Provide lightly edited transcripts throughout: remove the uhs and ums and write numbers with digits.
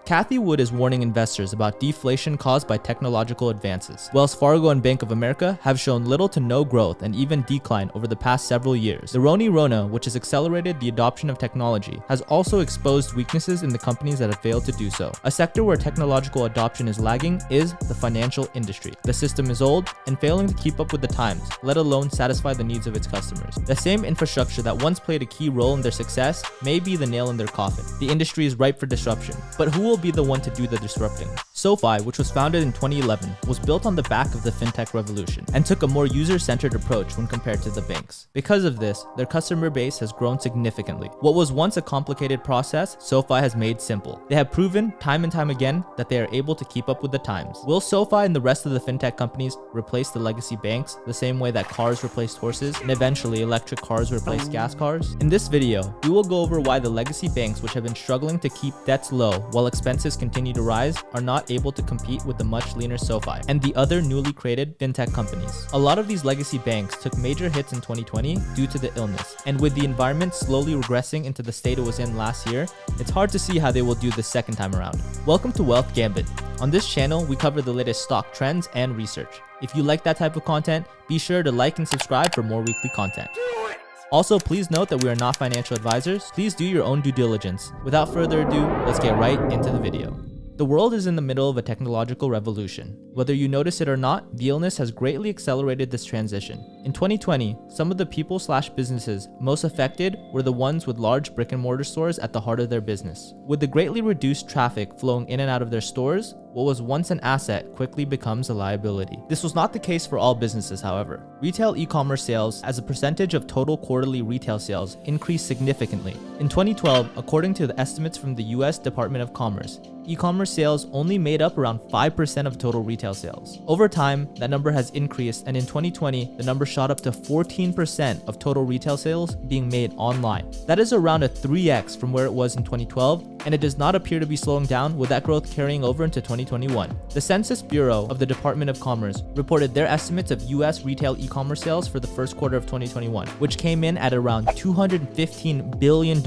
Cathie Wood is warning investors about deflation caused by technological advances. Wells Fargo and Bank of America have shown little to no growth and even decline over the past several years. The Rona, which has accelerated the adoption of technology, has also exposed weaknesses in the companies that have failed to do so. A sector where technological adoption is lagging is the financial industry. The system is old and failing to keep up with the times, let alone satisfy the needs of its customers. The same infrastructure that once played a key role in their success may be the nail in their coffin. The industry is ripe for disruption, but who will be the one to do the disrupting? SoFi, which was founded in 2011, was built on the back of the fintech revolution and took a more user-centered approach when compared to the banks. Because of this, their customer base has grown significantly. What was once a complicated process, SoFi has made simple. They have proven time and time again that they are able to keep up with the times. Will SoFi and the rest of the fintech companies replace the legacy banks the same way that cars replaced horses and eventually electric cars replaced gas cars? In this video, we will go over why the legacy banks, which have been struggling to keep debts low while expenses continue to rise, are not able to compete with the much leaner SoFi and the other newly created fintech companies. A lot of these legacy banks took major hits in 2020 due to the illness, and with the environment slowly regressing into the state it was in last year, it's hard to see how they will do this second time around. Welcome to Wealth Gambit. On this channel, we cover the latest stock trends and research. If you like that type of content, be sure to like and subscribe for more weekly content. Also, please note that we are not financial advisors. Please do your own due diligence. Without further ado, let's get right into the video. The world is in the middle of a technological revolution. Whether you notice it or not, the illness has greatly accelerated this transition. In 2020, some of the people/businesses most affected were the ones with large brick-and-mortar stores at the heart of their business. With the greatly reduced traffic flowing in and out of their stores, what was once an asset quickly becomes a liability. This was not the case for all businesses, however. Retail e-commerce sales as a percentage of total quarterly retail sales increased significantly. In 2012, according to the estimates from the US Department of Commerce, e-commerce sales only made up around 5% of total retail sales. Over time, that number has increased, and in 2020, the number shot up to 14% of total retail sales being made online. That is around a 3x from where it was in 2012, and it does not appear to be slowing down, with that growth carrying over into 2021. The Census Bureau of the Department of Commerce reported their estimates of US retail e-commerce sales for the first quarter of 2021, which came in at around $215 billion,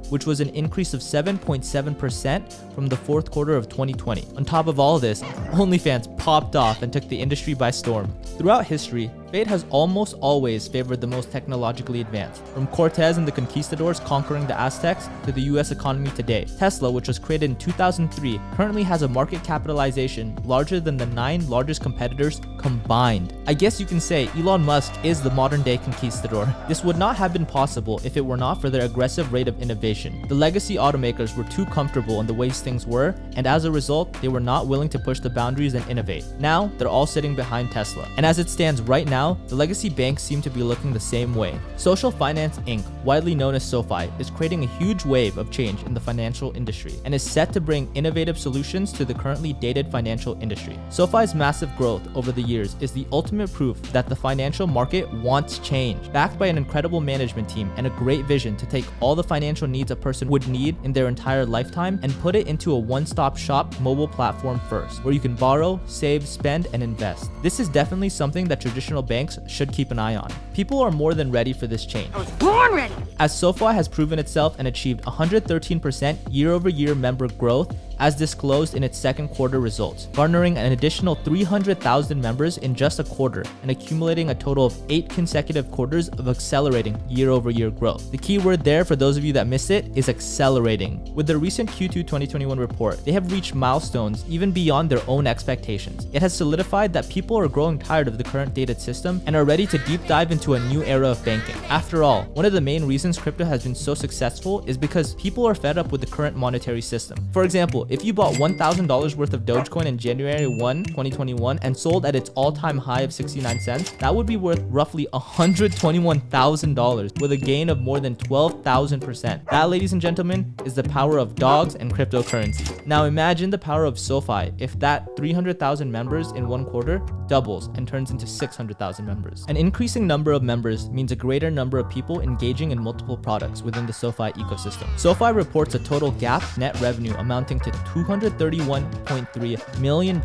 which was an increase of 7.7% from the fourth quarter of 2020. On top of all this, OnlyFans popped off and took the industry by storm. Throughout history, fate has almost always favored the most technologically advanced. From Cortez and the conquistadors conquering the Aztecs to the US economy today, Tesla, which was created in 2003, currently has a market capitalization larger than the 9 largest competitors combined. I guess you can say Elon Musk is the modern day conquistador. This would not have been possible if it were not for their aggressive rate of innovation. The legacy automakers were too comfortable in the ways things were, and as a result, they were not willing to push the boundaries and innovate. Now, they're all sitting behind Tesla. And as it stands right now, the legacy banks seem to be looking the same way. Social Finance Inc., widely known as SoFi, is creating a huge wave of change in the financial industry and is set to bring innovative solutions to the currently dated financial industry. SoFi's massive growth over the years is the ultimate proof that the financial market wants change. Backed by an incredible management team and a great vision to take all the financial needs a person would need in their entire lifetime and put it into a one-stop shop mobile platform first, where you can borrow, save, spend, and invest. This is definitely something that traditional banks should keep an eye on. People are more than ready for this change. I was born ready! As SoFi has proven itself and achieved 113% year-over-year member growth as disclosed in its second quarter results, garnering an additional 300,000 members in just a quarter and accumulating a total of 8 consecutive quarters of accelerating year-over-year growth. The key word there, for those of you that missed it, is accelerating. With the recent Q2 2021 report, they have reached milestones even beyond their own expectations. It has solidified that people are growing tired of the current dated system and are ready to deep dive into a new era of banking. After all, one of the main reasons crypto has been so successful is because people are fed up with the current monetary system. For example, if you bought $1,000 worth of Dogecoin in January 1, 2021 and sold at its all-time high of 69 cents, that would be worth roughly $121,000 with a gain of more than 12,000%. That, ladies and gentlemen, is the power of dogs and cryptocurrency. Now imagine the power of SoFi if that 300,000 members in one quarter doubles and turns into 600,000 members. An increasing number of members means a greater number of people engaging in multiple products within the SoFi ecosystem. SoFi reports a total GAAP net revenue amounting to $231.3 million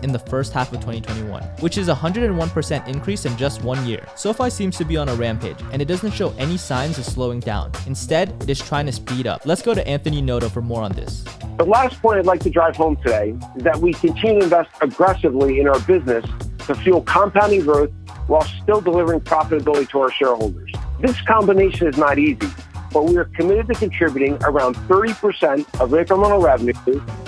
in the first half of 2021, which is a 101% increase in just 1 year. SoFi seems to be on a rampage, and it doesn't show any signs of slowing down. Instead, it is trying to speed up. Let's go to Anthony Noto for more on this. The last point I'd like to drive home today is that we continue to invest aggressively in our business to fuel compounding growth while still delivering profitability to our shareholders. This combination is not easy, but we are committed to contributing around 30% of incremental revenue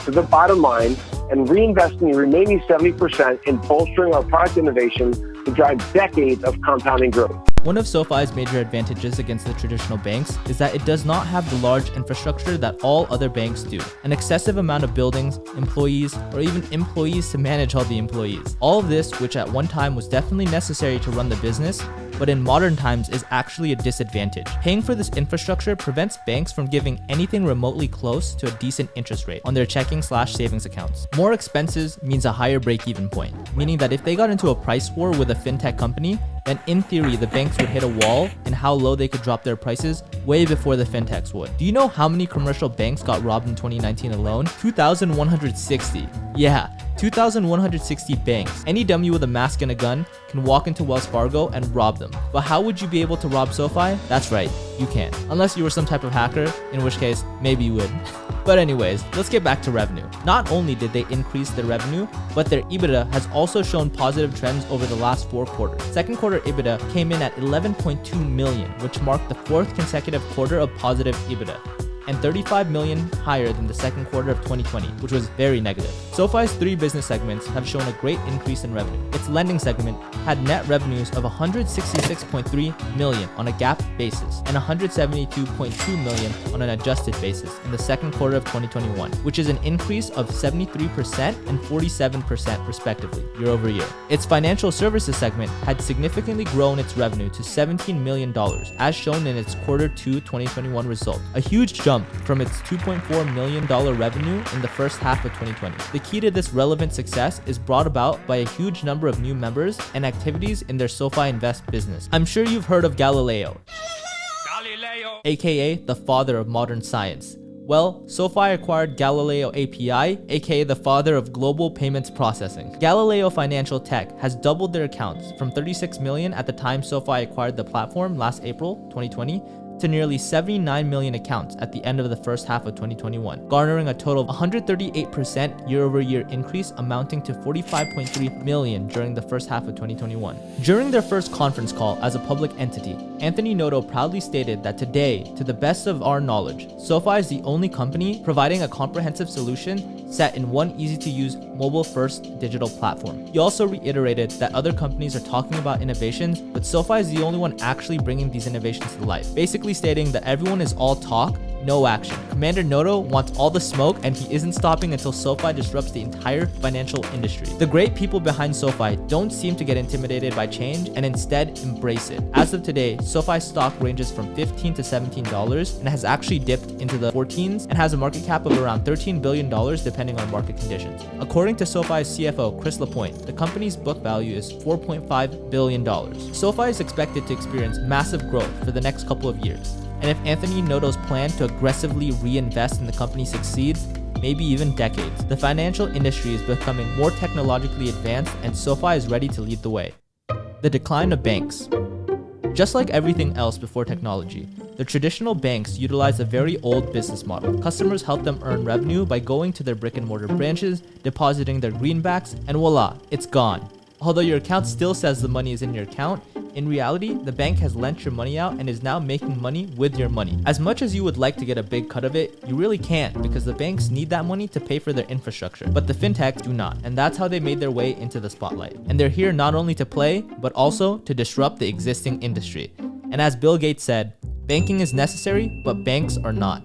to the bottom line and reinvesting the remaining 70% in bolstering our product innovation to drive decades of compounding growth. One of SoFi's major advantages against the traditional banks is that it does not have the large infrastructure that all other banks do. An excessive amount of buildings, employees, or even employees to manage all the employees. All of this, which at one time was definitely necessary to run the business, but in modern times is actually a disadvantage. Paying for this infrastructure prevents banks from giving anything remotely close to a decent interest rate on their checking/savings accounts. More expenses means a higher break-even point, meaning that if they got into a price war with a fintech company, then in theory the banks would hit a wall in how low they could drop their prices way before the fintechs would. Do you know how many commercial banks got robbed in 2019 alone? 2,160. Yeah, 2,160 banks. Any dummy with a mask and a gun can walk into Wells Fargo and rob them. But how would you be able to rob SoFi? That's right, you can't. Unless you were some type of hacker, in which case, maybe you would. But anyways, let's get back to revenue. Not only did they increase their revenue, but their EBITDA has also shown positive trends over the last 4 quarters. Second quarter EBITDA came in at 11.2 million, which marked the 4th consecutive quarter of positive EBITDA, and 35 million higher than the second quarter of 2020, which was very negative. SoFi's 3 business segments have shown a great increase in revenue. Its lending segment had net revenues of 166.3 million on a GAAP basis and 172.2 million on an adjusted basis in the second quarter of 2021, which is an increase of 73% and 47% respectively year over year. Its financial services segment had significantly grown its revenue to $17 million, as shown in its quarter 2 2021 result, a huge jump from its $2.4 million revenue in the first half of 2020. The key to this relevant success is brought about by a huge number of new members and activities in their SoFi Invest business. I'm sure you've heard of Galileo, aka the father of modern science. Well, SoFi acquired Galileo API, aka the father of global payments processing. Galileo Financial Tech has doubled their accounts from 36 million at the time SoFi acquired the platform last April 2020 to nearly 79 million accounts at the end of the first half of 2021, garnering a total of 138% year-over-year increase amounting to 45.3 million during the first half of 2021. During their first conference call as a public entity, Anthony Noto proudly stated that today, to the best of our knowledge, SoFi is the only company providing a comprehensive solution set in one easy-to-use mobile-first digital platform. He also reiterated that other companies are talking about innovations, but SoFi is the only one actually bringing these innovations to life, basically stating that everyone is all talk, no action. Commander Noto wants all the smoke, and he isn't stopping until SoFi disrupts the entire financial industry. The great people behind SoFi don't seem to get intimidated by change and instead embrace it. As of today, SoFi's stock ranges from $15 to $17 and has actually dipped into the 14s and has a market cap of around $13 billion depending on market conditions. According to SoFi's CFO, Chris Lapointe, the company's book value is $4.5 billion. SoFi is expected to experience massive growth for the next couple of years. And if Anthony Noto's plan to aggressively reinvest in the company succeeds, maybe even decades, the financial industry is becoming more technologically advanced and SoFi is ready to lead the way. The decline of banks. Just like everything else before technology, the traditional banks utilize a very old business model. Customers help them earn revenue by going to their brick and mortar branches, depositing their greenbacks, and voila, it's gone. Although your account still says the money is in your account, in reality, the bank has lent your money out and is now making money with your money. As much as you would like to get a big cut of it, you really can't because the banks need that money to pay for their infrastructure. But the fintechs do not, and that's how they made their way into the spotlight. And they're here not only to play, but also to disrupt the existing industry. And as Bill Gates said, banking is necessary, but banks are not.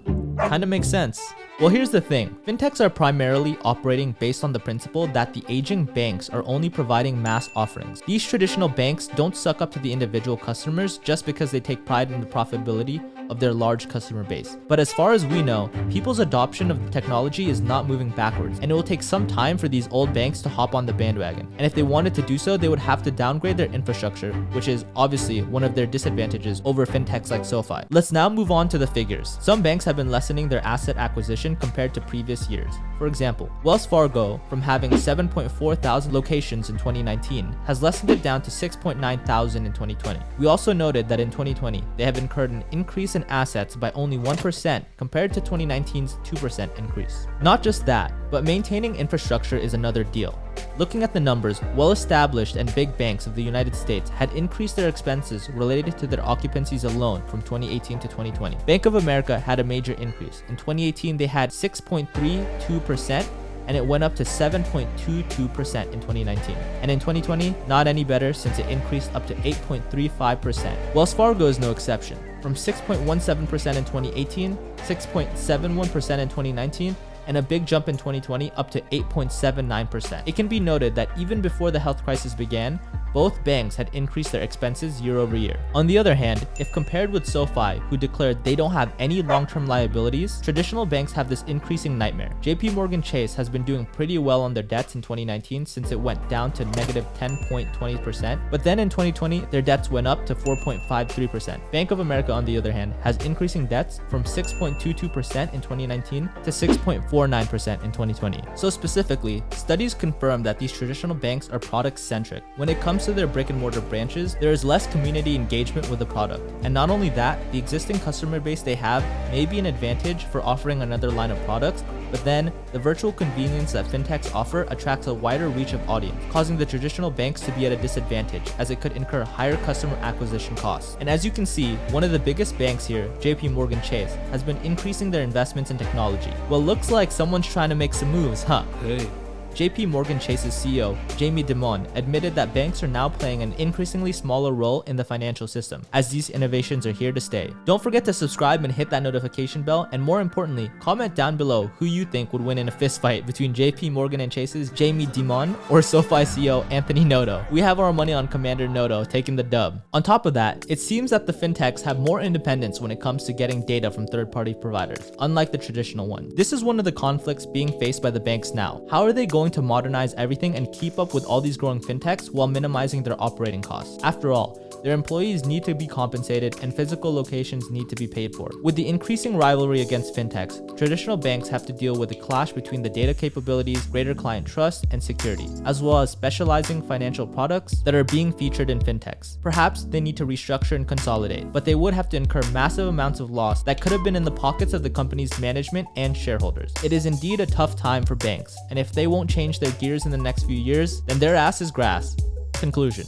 Kinda makes sense. Well, here's the thing. Fintechs are primarily operating based on the principle that the aging banks are only providing mass offerings. These traditional banks don't suck up to the individual customers just because they take pride in the profitability of their large customer base. But as far as we know, people's adoption of technology is not moving backwards, and it will take some time for these old banks to hop on the bandwagon. And if they wanted to do so, they would have to downgrade their infrastructure, which is obviously one of their disadvantages over fintechs like SoFi. Let's now move on to the figures. Some banks have been lessening their asset acquisition expansion compared to previous years. For example, Wells Fargo, from having 7.4 thousand locations in 2019, has lessened it down to 6.9 thousand in 2020. We also noted that in 2020, they have incurred an increase in assets by only 1% compared to 2019's 2% increase. Not just that, but maintaining infrastructure is another deal. Looking at the numbers, well-established and big banks of the United States had increased their expenses related to their occupancies alone from 2018 to 2020. Bank of America had a major increase. In 2018, they had 6.32%, and it went up to 7.22% in 2019. And in 2020, not any better since it increased up to 8.35%. Wells Fargo is no exception. From 6.17% in 2018, 6.71% in 2019, and a big jump in 2020 up to 8.79%. It can be noted that even before the health crisis began, both banks had increased their expenses year over year. On the other hand, if compared with SoFi, who declared they don't have any long-term liabilities, traditional banks have this increasing nightmare. JP Chase has been doing pretty well on their debts in 2019 since it went down to negative 10.20%, but then in 2020, their debts went up to 4.53%. Bank of America, on the other hand, has increasing debts from 6.22% in 2019 to 6.49% in 2020. So specifically, studies confirm that these traditional banks are product-centric. When it comes to their brick-and-mortar branches, there is less community engagement with the product. And not only that, the existing customer base they have may be an advantage for offering another line of products, but then the virtual convenience that fintechs offer attracts a wider reach of audience, causing the traditional banks to be at a disadvantage as it could incur higher customer acquisition costs. And as you can see, one of the biggest banks here, JP Chase, has been increasing their investments in technology. Well, looks like someone's trying to make some moves, huh? Hey. JP Chase's CEO, Jamie Dimon, admitted that banks are now playing an increasingly smaller role in the financial system, as these innovations are here to stay. Don't forget to subscribe and hit that notification bell, and more importantly, comment down below who you think would win in a fistfight between JP Chase's Jamie Dimon or SoFi CEO Anthony Noto. We have our money on Commander Noto taking the dub. On top of that, it seems that the fintechs have more independence when it comes to getting data from third-party providers, unlike the traditional one. This is one of the conflicts being faced by the banks now. How are they going to modernize everything and keep up with all these growing fintechs while minimizing their operating costs? After all, their employees need to be compensated and physical locations need to be paid for. With the increasing rivalry against fintechs, traditional banks have to deal with a clash between the data capabilities, greater client trust, and security, as well as specializing financial products that are being featured in fintechs. Perhaps they need to restructure and consolidate, but they would have to incur massive amounts of loss that could have been in the pockets of the company's management and shareholders. It is indeed a tough time for banks, and if they won't change their gears in the next few years, then their ass is grass. Conclusion.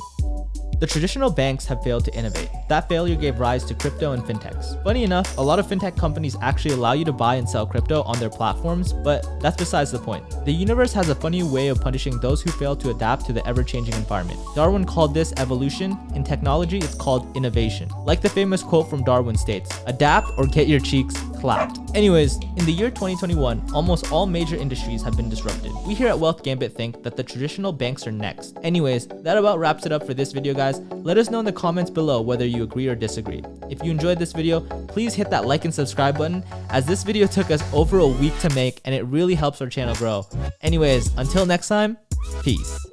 The traditional banks have failed to innovate. That failure gave rise to crypto and fintechs. Funny enough, a lot of fintech companies actually allow you to buy and sell crypto on their platforms, but that's besides the point. The universe has a funny way of punishing those who fail to adapt to the ever-changing environment. Darwin called this evolution. In technology, it's called innovation. Like the famous quote from Darwin states, "Adapt or get your cheeks clapped." Anyways, in the year 2021, almost all major industries have been disrupted. We here at Wealth Gambit think that the traditional banks are next. Anyways, that about wraps it up for this video, guys. Let us know in the comments below whether you agree or disagree. If you enjoyed this video, please hit that like and subscribe button, as this video took us over a week to make and it really helps our channel grow. Anyways, until next time, peace.